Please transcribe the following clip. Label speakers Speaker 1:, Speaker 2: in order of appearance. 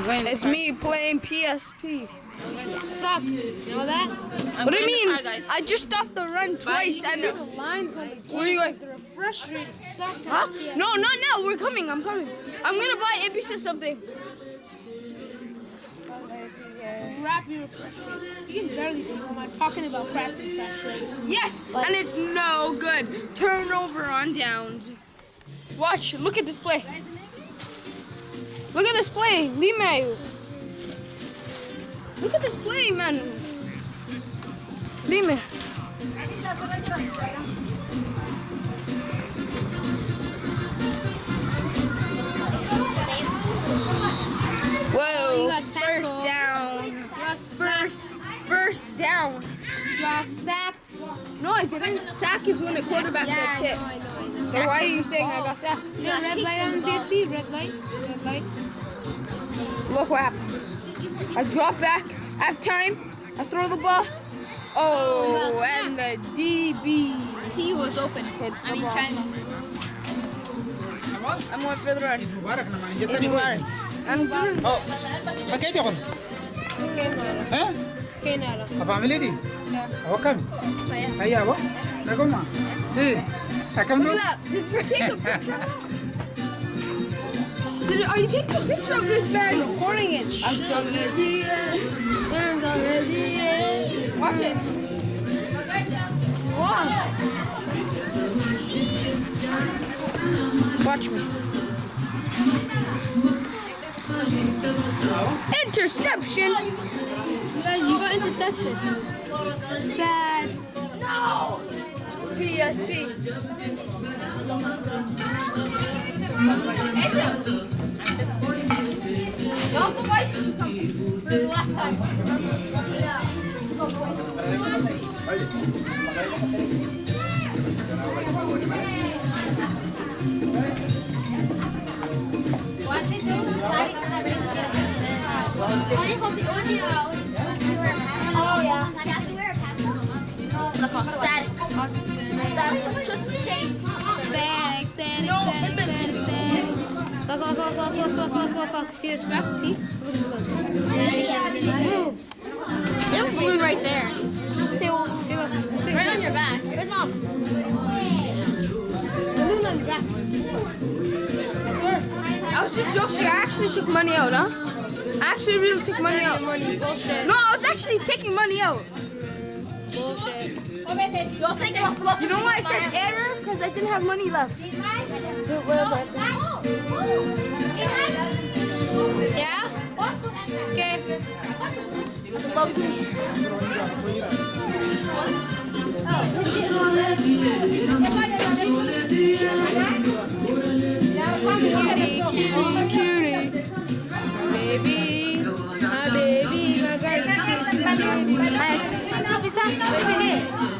Speaker 1: It's me playing PSP.
Speaker 2: Suck. You know that?
Speaker 1: What do you mean? I just stopped the run twice and
Speaker 2: The lines on the game.
Speaker 1: where are you going?
Speaker 2: The refresh rate sucks.
Speaker 1: Huh? No, not now. We're coming. I'm coming. I'm gonna buy Ibiza something.
Speaker 2: Crap your refresh rate. You can barely see what I'm talking about crap refresh rate.
Speaker 1: Yes, and it's no good. Turnover on downs. Watch. Look at this play. Look at this play. Lime. Look at this play, man. Lime. Whoa. First down. First down.
Speaker 2: You got sacked.
Speaker 1: No, I didn't. Sack is when the quarterback gets hit.
Speaker 2: I know.
Speaker 1: So why are you saying I got sacked?
Speaker 2: Is there a red light on the PSP? Red light? Red light?
Speaker 1: Look what happens. I drop back. I have time. I throw the ball. Oh, and the DB
Speaker 3: T was open.
Speaker 1: hits the
Speaker 3: I mean,
Speaker 1: ball.
Speaker 3: triangle.
Speaker 1: I'm going for the run.
Speaker 4: مبارك naman. Kita ni Boys.
Speaker 1: I'm doing.
Speaker 4: Oh, magkait ako. Ha?
Speaker 2: Kenara.
Speaker 4: Family di? Ako kam. Ay ako. Nako ma. Akam do.
Speaker 1: Did you take a picture? Are you taking a picture of this man?
Speaker 2: I'm recording it.
Speaker 1: I'm so good.
Speaker 2: Turns already.
Speaker 1: Watch it. Watch me. Interception.
Speaker 2: You got intercepted. Sad.
Speaker 1: No. PSP. Y'all go buy some for the last time.
Speaker 3: Oh yeah. Static. Just in case.
Speaker 2: Static. Look. See this crap? See? Look. Move.
Speaker 3: You have a balloon right there.
Speaker 2: See, look.
Speaker 3: It's right on your back. Good job.
Speaker 2: Balloon on your back.
Speaker 1: I was just joking. I actually took money out, huh? I actually really took money out.
Speaker 2: Bullshit.
Speaker 1: No, I was actually taking money out.
Speaker 2: Bullshit.
Speaker 3: You'll take it off.
Speaker 1: You know why I said error? Because I didn't have money left.
Speaker 2: Yeah? Okay.
Speaker 3: Loves me.
Speaker 2: Cutie. Baby. My baby. My girl. Cutie.